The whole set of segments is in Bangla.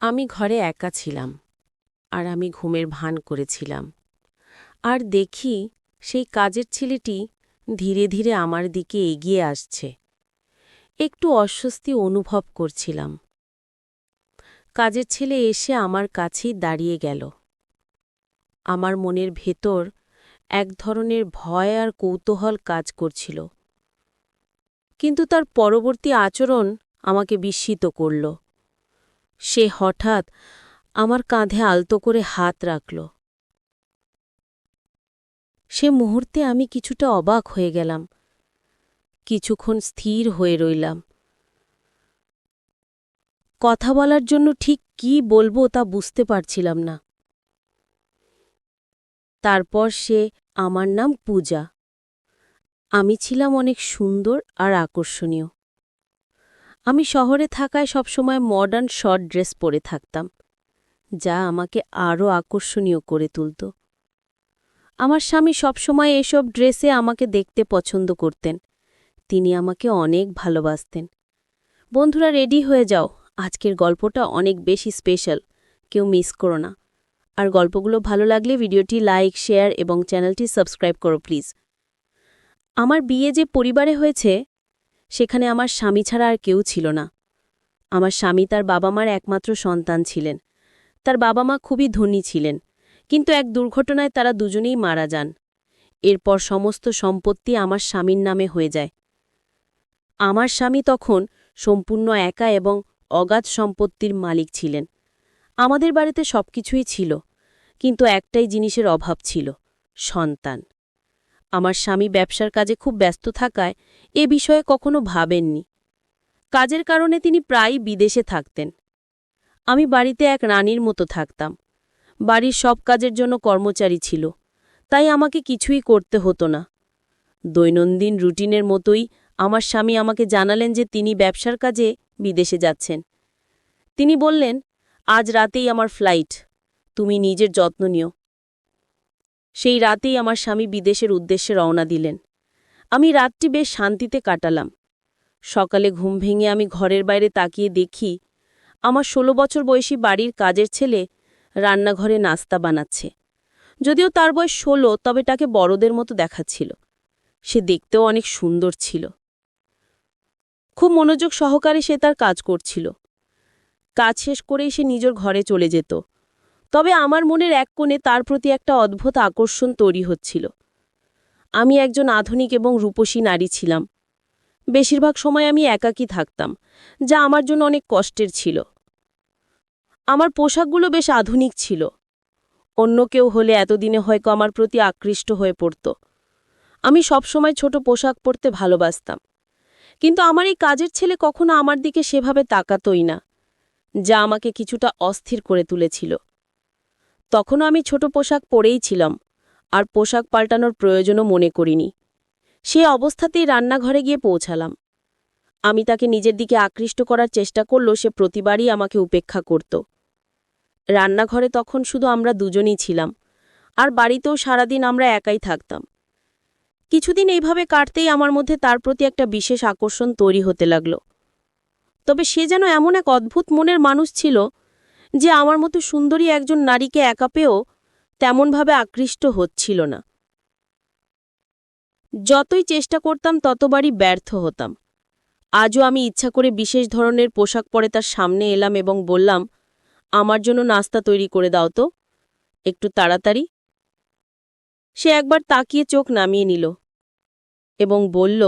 আমি ঘরে একা ছিলাম, আর আমি ঘুমের ভান করেছিলাম। আর দেখি সেই কাজের ছেলেটি ধীরে ধীরে আমার দিকে এগিয়ে আসছে। একটু অস্বস্তি অনুভব করছিলাম। কাজের ছেলে এসে আমার কাছেই দাঁড়িয়ে গেল। আমার মনের ভেতর এক ধরনের ভয় আর কৌতূহল কাজ করছিল, কিন্তু তার পরবর্তী আচরণ আমাকে বিস্মিত করল। সে হঠাৎ আমার কাঁধে আলতো করে হাত রাখল। সে মুহূর্তে আমি কিছুটা অবাক হয়ে গেলাম। কিছুক্ষণ স্থির হয়ে রইলাম। কথা বলার জন্য ঠিক কি বলবো তা বুঝতে পারছিলাম না। তারপর সে আমার নাম পূজা। আমি ছিলাম অনেক সুন্দর আর আকর্ষণীয়। আমি শহরে থাকায় সবসময় মডার্ন শর্ট ড্রেস পরে থাকতাম, যা আমাকে আরও আকর্ষণীয় করে তুলত। আমার স্বামী সবসময় এসব ড্রেসে আমাকে দেখতে পছন্দ করতেন। তিনি আমাকে অনেক ভালোবাসতেন। বন্ধুরা, রেডি হয়ে যাও, আজকের গল্পটা অনেক বেশি স্পেশাল, কেউ মিস করো না। আর গল্পগুলো ভালো লাগলে ভিডিওটি লাইক, শেয়ার এবং চ্যানেলটি সাবস্ক্রাইব করো প্লিজ। আমার বিয়ে যে পরিবারে হয়েছে, সেখানে আমার স্বামী ছাড়া আর কেউ ছিল না। আমার স্বামী তার বাবা মার একমাত্র সন্তান ছিলেন। তার বাবা মা খুবই ধনী ছিলেন, কিন্তু এক দুর্ঘটনায় তারা দুজনেই মারা যান। এরপর সমস্ত সম্পত্তি আমার স্বামীর নামে হয়ে যায়। আমার স্বামী তখন সম্পূর্ণ একা এবং অগাধ সম্পত্তির মালিক ছিলেন। আমাদের বাড়িতে সবকিছুই ছিল, কিন্তু একটাই জিনিসের অভাব ছিল, সন্তান। আমার স্বামী ব্যবসার কাজে খুব ব্যস্ত থাকায় এ বিষয়ে কখনো ভাবেননি। কাজের কারণে তিনি প্রায়ই বিদেশে থাকতেন। আমি বাড়িতে এক রানীর মতো থাকতাম। বাড়ির সব কাজের জন্য কর্মচারী ছিল, তাই আমাকে কিছুই করতে হতো না। দৈনন্দিন রুটিনের মতোই আমার স্বামী আমাকে জানালেন যে তিনি ব্যবসার কাজে বিদেশে যাচ্ছেন। তিনি বললেন, আজ রাতেই আমার ফ্লাইট, তুমি নিজের যত্ন নিও। সেই রাতেই আমার স্বামী বিদেশের উদ্দেশ্যে রওনা দিলেন। আমি রাতটি বেশ শান্তিতে কাটালাম। সকালে ঘুম ভেঙে আমি ঘরের বাইরে তাকিয়ে দেখি আমার ১৬ বছর বয়সী বাড়ির কাজের ছেলে রান্নাঘরে নাস্তা বানাচ্ছে। যদিও তার বয়স ১৬, তবে তাকে বড়দের মতো দেখাচ্ছিল। সে দেখতেও অনেক সুন্দর ছিল। খুব মনোযোগ সহকারে সে তার কাজ করছিল। কাজ শেষ করেই সে নিজের ঘরে চলে যেত। তবে আমার মনের এক কোণে তার প্রতি একটা অদ্ভুত আকর্ষণ তৈরি হচ্ছিল। আমি একজন আধুনিক এবং রূপসী নারী ছিলাম। বেশিরভাগ সময় আমি একাকী থাকতাম, যা আমার জন্য অনেক কষ্টের ছিল। আমার পোশাকগুলো বেশ আধুনিক ছিল। অন্য কেউ হলে এতদিনে হয়তো আমার প্রতি আকৃষ্ট হয়ে পড়ত। আমি সবসময় ছোট পোশাক পরতে ভালোবাসতাম, কিন্তু আমার এই কাজের ছেলে কখনো আমার দিকে সেভাবে তাকাতই না, যা আমাকে কিছুটা অস্থির করে তুলেছিল। তখনও আমি ছোট পোশাক পরেই ছিলাম, আর পোশাক পাল্টানোর প্রয়োজনও মনে করিনি। সে অবস্থাতেই রান্নাঘরে গিয়ে পৌঁছালাম। আমি তাকে নিজের দিকে আকৃষ্ট করার চেষ্টা করলেও সে প্রতিবারই আমাকে উপেক্ষা করত। রান্নাঘরে তখন শুধু আমরা দুজনই ছিলাম, আর বাড়িতেও সারাদিন আমরা একাই থাকতাম। কিছুদিন এইভাবে কাটতেই আমার মধ্যে তার প্রতি একটা বিশেষ আকর্ষণ তৈরি হতে লাগল। তবে সে যেন এমন এক অদ্ভুত মনের মানুষ ছিল যে আমার মতো সুন্দরী একজন নারীকে একা পেয়েও তেমনভাবে আকৃষ্ট হচ্ছিল না। যতই চেষ্টা করতাম ততবারই ব্যর্থ হতাম। আজও আমি ইচ্ছা করে বিশেষ ধরনের পোশাক পরে তার সামনে এলাম এবং বললাম, আমার জন্য নাস্তা তৈরি করে দাও তো, একটু তাড়াতাড়ি। সে একবার তাকিয়ে চোখ নামিয়ে নিল এবং বলল,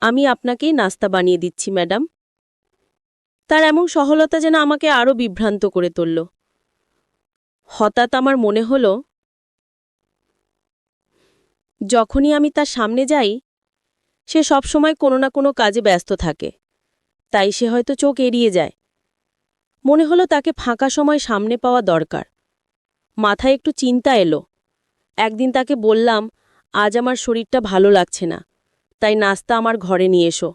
আমি আপনাকেই নাস্তা বানিয়ে দিচ্ছি ম্যাডাম। তার এমন সহলতা যেন আমাকে আরও বিভ্রান্ত করে তুলল। হঠাৎ আমার মনে হল, যখনই আমি তার সামনে যাই, সে সবসময় কোনো না কোনো কাজে ব্যস্ত থাকে, তাই সে হয়তো চোখ এড়িয়ে যায়। মনে হলো তাকে ফাঁকা সময় সামনে পাওয়া দরকার। মাথায় একটু চিন্তা এলো। একদিন তাকে বললাম, আজ আমার শরীরটা ভালো লাগছে না, তাই নাস্তা আমার ঘরে নিয়ে এসো।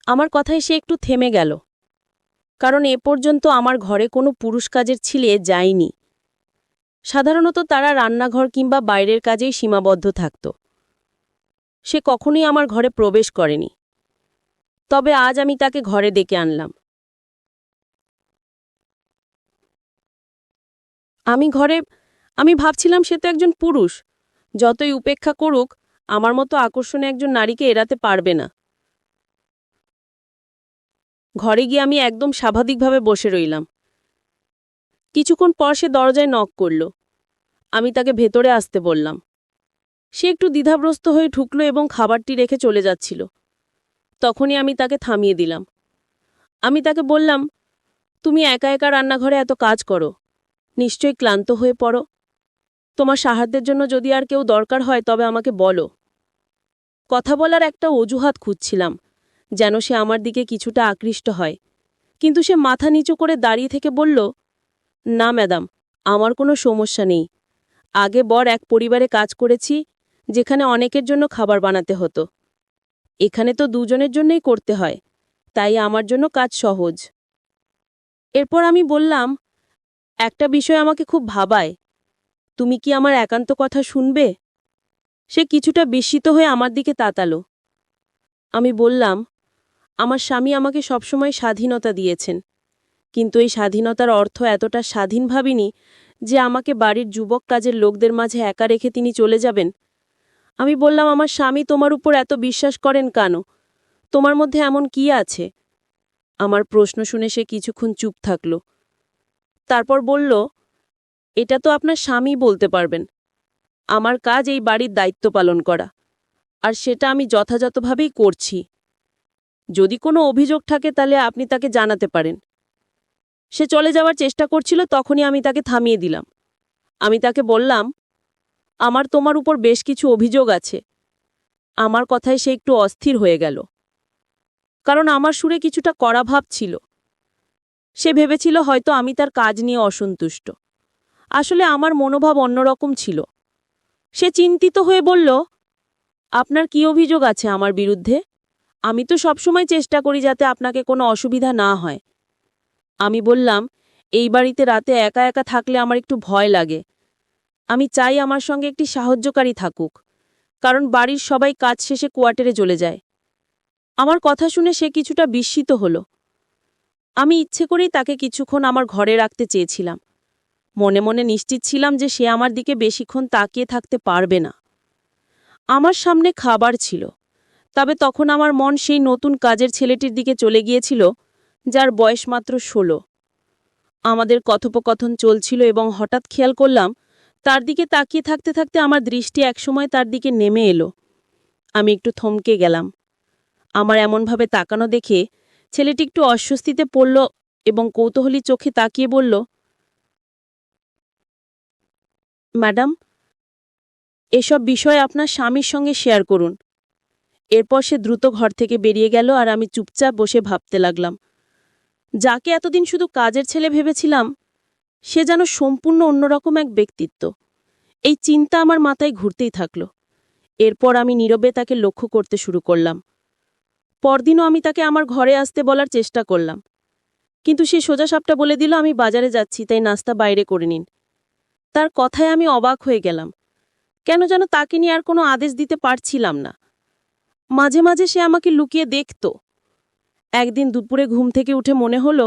আমার কথায় সে একটু থেমে গেল, কারণ এ পর্যন্ত আমার ঘরে কোনো পুরুষ কাজের ছেলে যায়নি। সাধারণত তারা রান্নাঘর কিংবা বাইরের কাজেই সীমাবদ্ধ থাকত। সে কখনোই আমার ঘরে প্রবেশ করেনি। তবে আজ আমি তাকে ঘরে ডেকে আনলাম। আমি ভাবছিলাম সে তো একজন পুরুষ, যতই উপেক্ষা করুক আমার মতো আকর্ষণে একজন নারীকে এড়াতে পারবে না। ঘরে গিয়ে আমি একদম স্বাভাবিকভাবে বসে রইলাম। কিছুক্ষণ পর সে দরজায় নক করল। আমি তাকে ভেতরে আসতে বললাম। সে একটু দ্বিধাগ্রস্ত হয়ে ঢুকল এবং খাবারটি রেখে চলে যাচ্ছিল। তখনই আমি তাকে থামিয়ে দিলাম। আমি তাকে বললাম, তুমি একা একা রান্নাঘরে এত কাজ করো, নিশ্চয়ই ক্লান্ত হয়ে পড়ো। তোমার সাহায্যের জন্য যদি আর কেউ দরকার হয় তবে আমাকে বলো। কথা বলার একটা অজুহাত খুঁজছিলাম, যেন সে আমার দিকে কিছুটা আকৃষ্ট হয়, কিন্তু সে মাথা নিচু করে দাঁড়িয়ে থেকে বলল, না ম্যাডাম, আমার কোনো সমস্যা নেই। আগে এক পরিবারে কাজ করেছি, যেখানে অনেকের জন্য খাবার বানাতে হতো। এখানে তো দুজনের জন্যই করতে হয়, তাই আমার জন্য কাজ সহজ। এরপর আমি বললাম, একটা বিষয় আমাকে খুব ভাবায়, তুমি কি আমার একান্ত কথা শুনবে? সে কিছুটা বিস্মিত হয়ে আমার দিকে তাকালো। আমি বললাম, আমার স্বামী আমাকে সবসময় স্বাধীনতা দিয়েছেন, কিন্তু এই স্বাধীনতার অর্থ এতটা স্বাধীন ভাবিনি যে আমাকে বাড়ির যুবক কাজের লোকদের মাঝে একা রেখে তিনি চলে যাবেন। আমি বললাম, আমার স্বামী তোমার উপর এত বিশ্বাস করেন কেন? তোমার মধ্যে এমন কি আছে? আমার প্রশ্ন শুনে সে কিছুক্ষণ চুপ থাকল। তারপর বলল, এটা তো আপনার স্বামী বলতে পারবেন। আমার কাজ এই বাড়ির দায়িত্ব পালন করা, আর সেটা আমি যথাযথভাবেই করছি। যদি কোনো অভিযোগ থাকে তাহলে আপনি তাকে জানাতে পারেন। সে চলে যাওয়ার চেষ্টা করছিল, তখনই আমি তাকে থামিয়ে দিলাম। আমি তাকে বললাম, আমার তোমার উপর বেশ কিছু অভিযোগ আছে। আমার কথায় সে একটু অস্থির হয়ে গেল, কারণ আমার সুরে কিছুটা কড়া ভাব ছিল। সে ভেবেছিল হয়তো আমি তার কাজ নিয়ে অসন্তুষ্ট। আসলে আমার মনোভাব অন্যরকম ছিল। সে চিন্তিত হয়ে বলল, আপনার কি অভিযোগ আছে আমার বিরুদ্ধে? আমি তো সবসময় চেষ্টা করি যাতে আপনাকে কোনো অসুবিধা না হয়। আমি বললাম, এই বাড়িতে রাতে একা একা থাকলে আমার একটু ভয় লাগে। আমি চাই আমার সঙ্গে একটি সাহায্যকারী থাকুক, কারণ বাড়ির সবাই কাজ শেষে কোয়ার্টারে চলে যায়। আমার কথা শুনে সে কিছুটা বিস্মিত হল। আমি ইচ্ছে করেই তাকে কিছুক্ষণ আমার ঘরে রাখতে চেয়েছিলাম। মনে মনে নিশ্চিত ছিলাম যে সে আমার দিকে বেশিক্ষণ তাকিয়ে থাকতে পারবে না। আমার সামনে খাবার ছিল, তবে তখন আমার মন সেই নতুন কাজের ছেলেটির দিকে চলে গিয়েছিল, যার বয়স মাত্র 16। আমাদের কথোপকথন চলছিল এবং হঠাৎ খেয়াল করলাম তার দিকে তাকিয়ে থাকতে থাকতে আমার দৃষ্টি একসময় তার দিকে নেমে এলো। আমি একটু থমকে গেলাম। আমার এমনভাবে তাকানো দেখে ছেলেটি একটু অস্বস্তিতে পড়ল এবং কৌতূহলী চোখে তাকিয়ে বলল, ম্যাডাম, এসব বিষয় আপনার স্বামীর সঙ্গে শেয়ার করুন। এরপর সে দ্রুত ঘর থেকে বেরিয়ে গেল আর আমি চুপচাপ বসে ভাবতে লাগলাম। যাকে এতদিন শুধু কাজের ছেলে ভেবেছিলাম, সে যেন সম্পূর্ণ অন্যরকম এক ব্যক্তিত্ব। এই চিন্তা আমার মাথায় ঘুরতেই থাকল। এরপর আমি নীরবে তাকে লক্ষ্য করতে শুরু করলাম। পরদিনও আমি তাকে আমার ঘরে আসতে বলার চেষ্টা করলাম, কিন্তু সে সোজাসাপটা বলে দিল, আমি বাজারে যাচ্ছি, তাই নাস্তা বাইরে করে নিন। তার কথায় আমি অবাক হয়ে গেলাম। কেন যেন তাকে নিয়ে আর কোনো আদেশ দিতে পারছিলাম না। মাঝে মাঝে সে আমাকে লুকিয়ে দেখত। একদিন দুপুরে ঘুম থেকে উঠে মনে হলো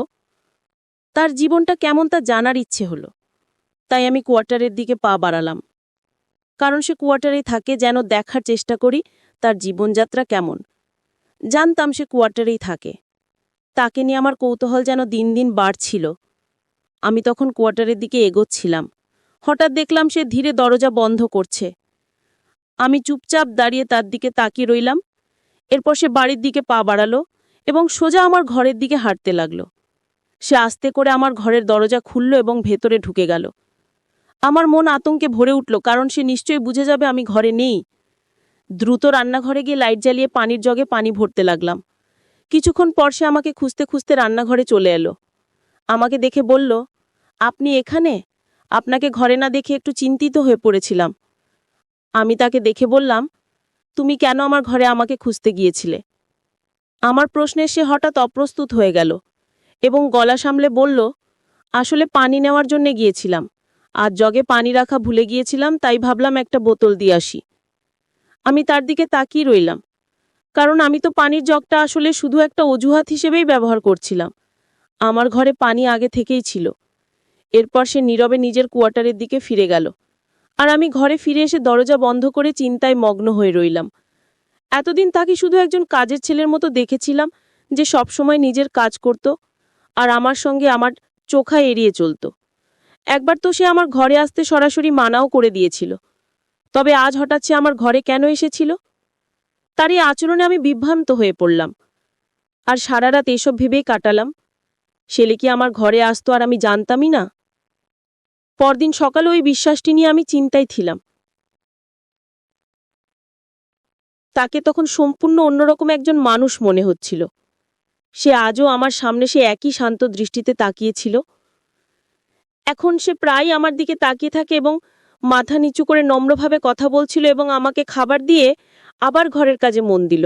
তার জীবনটা কেমন তা জানার ইচ্ছে হলো। তাই আমি কোয়ার্টারের দিকে পা বাড়ালাম, কারণ সে কোয়ার্টারেই থাকে, যেন দেখার চেষ্টা করি তার জীবনযাত্রা কেমন। জানতাম সে কোয়ার্টারেই থাকে। তাকে নিয়ে আমার কৌতূহল যেন দিন দিন বাড়ছিল। আমি তখন কোয়ার্টারের দিকে এগোচ্ছিলাম। হঠাৎ দেখলাম সে ধীরে দরজা বন্ধ করছে। আমি চুপচাপ দাঁড়িয়ে তার দিকে তাকিয়ে রইলাম। এরপর সে বাড়ির দিকে পা বাড়ালো এবং সোজা আমার ঘরের দিকে হাঁটতে লাগল। সে আস্তে করে আমার ঘরের দরজা খুলল এবং ভেতরে ঢুকে গেল। আমার মন আতঙ্কে ভরে উঠল, কারণ সে নিশ্চয়ই বুঝে যাবে আমি ঘরে নেই। দ্রুত রান্নাঘরে গিয়ে লাইট জ্বালিয়ে পানির জগে পানি ভরতে লাগলাম। কিছুক্ষণ পর সে আমাকে খুঁজতে খুঁজতে রান্নাঘরে চলে এলো। আমাকে দেখে বলল, আপনি এখানে? আপনাকে ঘরে না দেখে একটু চিন্তিত হয়ে পড়েছিলাম। আমি তাকে দেখে বললাম, তুমি কেন আমার ঘরে আমাকে খুঁজতে গিয়েছিলে? আমার প্রশ্নে সে হঠাৎ অপ্রস্তুত হয়ে গেল এবং গলা সামলে বলল, আসলে পানি নেওয়ার জন্য গিয়েছিলাম। আর জগে পানি রাখা ভুলে গিয়েছিলাম, তাই ভাবলাম একটা বোতল দিয়ে আসি। আমি তার দিকে তাকিয়ে রইলাম, কারণ আমি তো পানির জগটা আসলে শুধু একটা অজুহাত হিসেবেই ব্যবহার করছিলাম। আমার ঘরে পানি আগে থেকেই ছিল। এরপর সে নীরবে নিজের কোয়ার্টারের দিকে ফিরে গেল, আর আমি ঘরে ফিরে এসে দরজা বন্ধ করে চিন্তায় মগ্ন হয়ে রইলাম। এতদিন তাকে শুধু একজন কাজের ছেলের মতো দেখেছিলাম, যে সবসময় নিজের কাজ করত আর আমার সঙ্গে আমার চোখা এড়িয়ে চলত। একবার তো সে আমার ঘরে আসতে সরাসরি মানাও করে দিয়েছিল। তবে আজ হঠাৎ সে আমার ঘরে কেন এসেছিল? তার এই আচরণে আমি বিভ্রান্ত হয়ে পড়লাম, আর সারা রাত এসব ভেবেই কাটালাম। ছেলে কি আমার ঘরে আসতো আর আমি জানতামই না? পরদিন সকালে ওই বিশ্বাসটি নিয়ে আমি চিন্তায় ছিলাম। তাকে তখন সম্পূর্ণ অন্যরকম একজন মানুষ মনে হচ্ছিল। সে আজও আমার সামনে সে একই শান্ত দৃষ্টিতে তাকিয়েছিল। এখন সে প্রায় আমার দিকে তাকিয়ে থাকে এবং মাথা নিচু করে নম্রভাবে কথা বলছিল এবং আমাকে খাবার দিয়ে আবার ঘরের কাজে মন দিল।